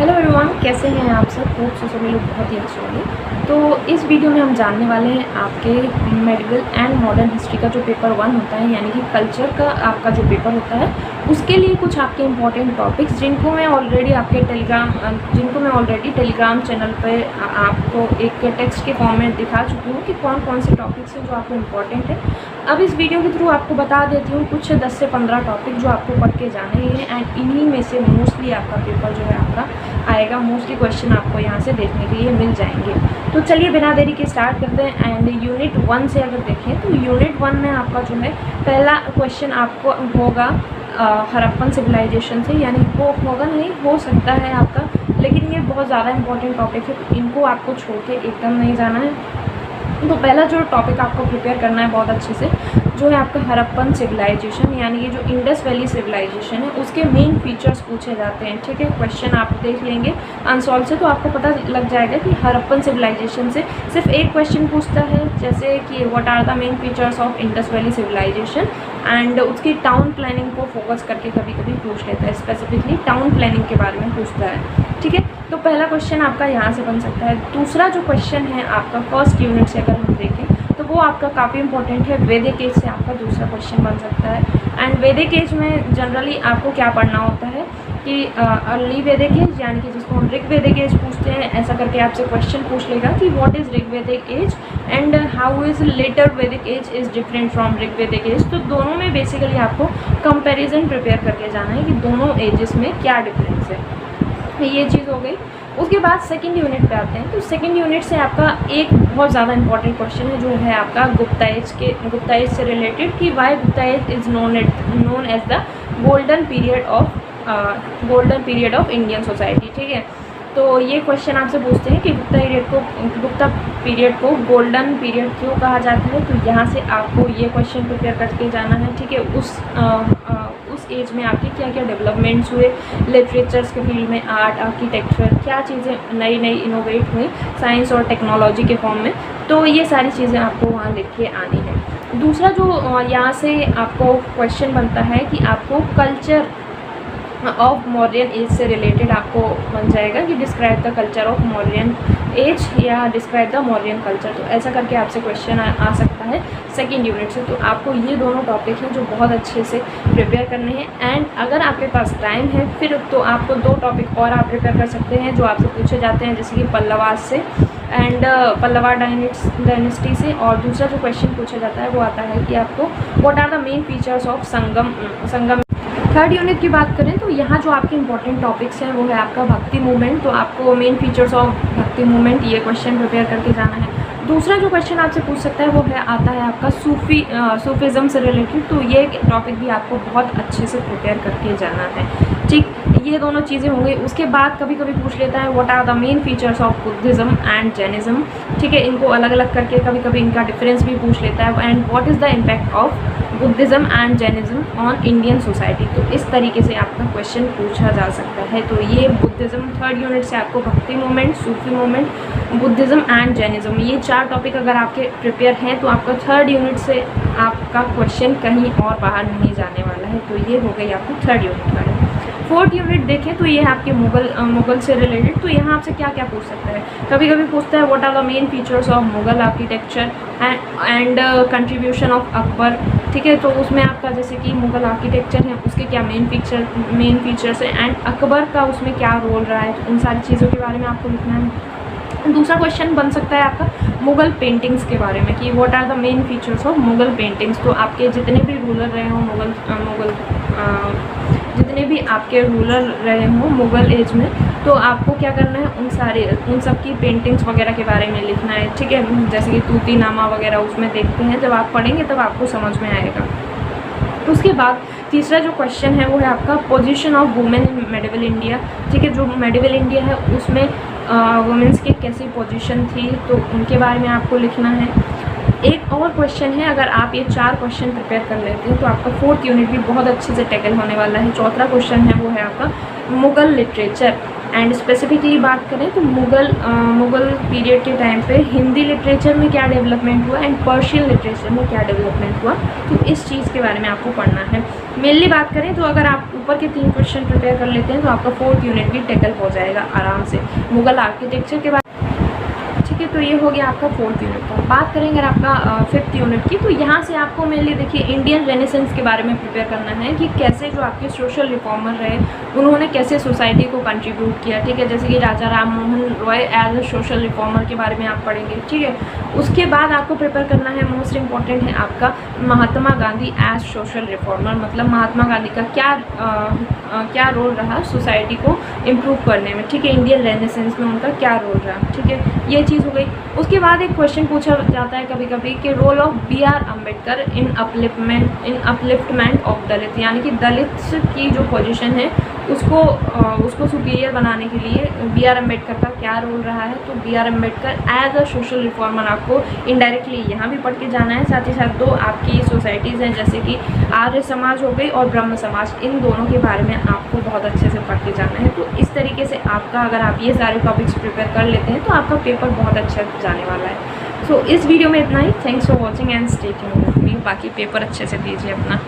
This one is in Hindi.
हेलो एवरीवन, कैसे हैं आप सब? होप सो सभी लोग बहुत ही अच्छे होंगे। तो इस वीडियो में हम जानने वाले हैं आपके मेडिवल एंड मॉडर्न हिस्ट्री का जो पेपर 1 होता है, यानी कि कल्चर का आपका जो पेपर होता है, उसके लिए कुछ आपके इंपॉर्टेंट टॉपिक्स जिनको मैं ऑलरेडी टेलीग्राम चैनल पे आपको एक टेक्स्ट के फॉर्म में दिखा चुकी हूँ कि कौन कौन से टॉपिक्स हैं जो आपको इम्पॉर्टेंट है। अब इस वीडियो के थ्रू आपको बता देती हूँ कुछ 10 से 15 टॉपिक जो आपको पढ़ के जाने ही हैं, एंड इन्हीं में से मोस्टली आपका पेपर जो है आपका आएगा। मोस्टली क्वेश्चन आपको यहाँ से देखने के लिए मिल जाएंगे। तो चलिए बिना देरी के स्टार्ट करते हैं। एंड यूनिट 1 से अगर देखें तो यूनिट 1 में आपका जो है पहला क्वेश्चन आपको होगा हड़प्पन सिविलाइजेशन से, यानी वो होगा नहीं, हो सकता है आपका, लेकिन ये बहुत ज़्यादा इंपॉर्टेंट टॉपिक है तो इनको आपको छोड़ के एकदम नहीं जाना है। तो पहला जो टॉपिक आपको प्रिपेयर करना है बहुत अच्छे से, जो है आपका हड़प्पन सिविलाइजेशन, यानी कि जो इंडस वैली सिविलाइजेशन है उसके मेन फीचर्स पूछे जाते हैं। ठीक है, क्वेश्चन आप देख लेंगे अनसॉल्व से तो आपको पता लग जाएगा कि हड़प्पन सिविलाइजेशन से सिर्फ एक क्वेश्चन पूछता है, जैसे कि what are the main features of Indus Valley civilization, and उसकी टाउन प्लानिंग को फोकस करके कभी कभी पूछ लेता है, स्पेसिफिकली टाउन प्लानिंग के बारे में पूछता है। ठीक है, तो पहला क्वेश्चन आपका यहाँ से बन सकता है। दूसरा जो क्वेश्चन है आपका फर्स्ट यूनिट से अगर हम देखें तो वो आपका काफ़ी इंपॉर्टेंट है, वैदिक एज से आपका दूसरा क्वेश्चन बन सकता है। एंड वैदिक एज में जनरली आपको क्या पढ़ना होता है कि अर्ली वैदिक एज, यानी कि जिसको हम ऋग्वेदिक एज पूछते हैं, ऐसा करके आपसे क्वेश्चन पूछ लेगा कि what is Rigvedic age and how is later Vedic age is different from Rigvedic age. तो दोनों में बेसिकली आपको कंपैरिजन प्रिपेयर करके जाना है कि दोनों एजेस में क्या डिफरेंस है। ये चीज़ हो गई। उसके बाद सेकंड यूनिट पे आते हैं। तो सेकंड यूनिट से आपका एक बहुत ज़्यादा इंपॉर्टेंट क्वेश्चन है जो है आपका गुप्ता एज से रिलेटेड, कि why Gupta age is known as the golden period of Indian society. ठीक है, तो ये क्वेश्चन आपसे पूछते हैं कि गुप्ता पीरियड को गोल्डन पीरियड क्यों कहा जाता है। तो यहाँ से आपको ये क्वेश्चन प्रिपेयर करके जाना है। ठीक है, उस एज में आपके क्या क्या डेवलपमेंट्स हुए लिटरेचर्स के फील्ड में, आर्ट, आर्किटेक्चर, क्या चीज़ें नई नई इनोवेट हुई साइंस और टेक्नोलॉजी के फॉर्म में। तो ये सारी चीज़ें आपको वहाँ लिख के आनी है। दूसरा जो यहाँ से आपको क्वेश्चन बनता है कि आपको कल्चर ऑफ मौर्यन एज से रिलेटेड आपको बन जाएगा कि describe the culture of Mauryan age या डिस्क्राइब द मौर्यन कल्चर। तो ऐसा करके आपसे क्वेश्चन आ सकता है सेकंड यूनिट से। तो आपको ये दोनों टॉपिक हैं जो बहुत अच्छे से प्रिपेयर करने हैं। एंड अगर आपके पास टाइम है फिर तो आपको 2 टॉपिक और आप प्रिपेयर कर सकते हैं जो आपसे पूछे जाते हैं, जैसे कि पल्लवास से एंड पल्लवा डायनेस्टी से। और दूसरा जो क्वेश्चन पूछा जाता है वो आता है कि आपको what are the main features of Sangam. Third unit की बात करें तो यहाँ जो आपके इंपॉर्टेंट टॉपिक्स हैं वो है आपका भक्ति मूवमेंट। तो आपको मेन फीचर्स ऑफ भक्ति मूवमेंट ये क्वेश्चन प्रिपेयर करके जाना है। दूसरा जो क्वेश्चन आपसे पूछ सकता है वो है आता है आपका सूफीज़म से रिलेटेड। तो ये टॉपिक भी आपको बहुत अच्छे से प्रिपेयर करके जाना है। ठीक, ये दोनों चीज़ें होंगी। उसके बाद कभी कभी पूछ लेता है what are the main features of Buddhism and Jainism. ठीक है, इनको अलग अलग करके कभी कभी इनका डिफरेंस भी पूछ लेता है। And what is the impact of Buddhism and Jainism on Indian society. तो इस तरीके से आपका क्वेश्चन पूछा जा सकता है। तो ये बुद्धिज़्म थर्ड यूनिट से आपको भक्ति movement, Sufi movement, Buddhism and Jainism, ये 4 टॉपिक अगर आपके प्रिपेयर हैं तो आपका थर्ड यूनिट से आपका क्वेश्चन कहीं और बाहर नहीं जाने वाला है। तो ये हो गई आपकी थर्ड यूनिट वाले। फोर्थ यूनिट देखें तो ये है आपके मुगल से रिलेटेड। तो यहाँ आपसे क्या क्या पूछ सकता है, कभी कभी पूछता है what are the main features of Mughal architecture and contribution of Akbar. ठीक है, तो उसमें आपका जैसे कि मुगल आर्किटेक्चर है उसके क्या मेन फीचर्स है एंड अकबर का उसमें क्या रोल रहा है, तो उन सारी चीज़ों के बारे में आपको लिखना है। दूसरा क्वेश्चन बन सकता है आपका मुगल पेंटिंग्स के बारे में कि what are the main features of Mughal paintings. तो आपके जितने भी रूलर रहे हों जितने भी आपके रूलर रहे हों मुगल एज में, तो आपको क्या करना है, उन सब की पेंटिंग्स वगैरह के बारे में लिखना है। ठीक है, जैसे कि तूतीनामा वगैरह उसमें देखते हैं, जब आप पढ़ेंगे तब आपको समझ में आएगा। उसके बाद तीसरा जो क्वेश्चन है वो है आपका position of women in medieval India. ठीक है, जो मेडिवल इंडिया है उसमें वुमेन्स की कैसी पोजीशन थी, तो उनके बारे में आपको लिखना है। एक और क्वेश्चन है, अगर आप ये 4 क्वेश्चन प्रिपेयर कर लेते हैं तो आपका फोर्थ यूनिट भी बहुत अच्छे से टैकल होने वाला है। चौथा क्वेश्चन है वो है आपका मुगल लिटरेचर। एंड स्पेसिफिकली बात करें तो मुग़ल पीरियड के टाइम पे हिंदी लिटरेचर में क्या डेवलपमेंट हुआ एंड पर्शियन लिटरेचर में क्या डेवलपमेंट हुआ, तो इस चीज़ के बारे में आपको पढ़ना है। मेनली बात करें तो अगर आप ऊपर के 3 क्वेश्चन प्रिपेयर कर लेते हैं तो आपका 4th यूनिट भी टैकल हो जाएगा आराम से मुग़ल आर्किटेक्चर के बारे। ठीक है, तो ये हो गया आपका 4th यूनिट का। बात करेंगे अगर आपका 5th यूनिट की, तो यहाँ से आपको मेनली देखिए इंडियन रेनेसेंस के बारे में प्रिपेयर करना है कि कैसे जो आपके सोशल रिफॉर्मर रहे उन्होंने कैसे सोसाइटी को कंट्रीब्यूट किया। ठीक है, जैसे कि Raja Ram Mohan Roy as a social reformer के बारे में आप पढ़ेंगे। ठीक है, उसके बाद आपको प्रिपेयर करना है, मोस्ट इंपॉर्टेंट है आपका Mahatma Gandhi as social reformer, मतलब महात्मा गांधी का क्या रोल रहा सोसाइटी को इम्प्रूव करने में। ठीक है, इंडियन रेनेसेंस में उनका क्या रोल रहा। ठीक है, ये चीज़ हो गई। उसके बाद एक क्वेश्चन पूछा जाता है कभी कभी कि role of B.R. Ambedkar in upliftment of Dalit, यानी कि दलित की जो पोजीशन है उसको सुपीरियर बनाने के लिए B.R. अम्बेडकर का क्या रोल रहा है। तो B.R. Ambedkar as a social reformer आपको इनडायरेक्टली यहाँ भी पढ़ के जाना है। साथ ही साथ 2 आपकी सोसाइटीज़ हैं जैसे कि आर्य समाज हो गई और ब्रह्म समाज, इन दोनों के बारे में आपको बहुत अच्छे से पढ़ के जाना है। तो इस तरीके से आपका अगर आप ये सारे टॉपिक्स प्रिपेयर कर लेते हैं तो आपका पेपर बहुत अच्छा जाने वाला है। सो इस वीडियो में इतना ही। Thanks for watching and stay tuned with me. बाकी पेपर अच्छे से दीजिए अपना।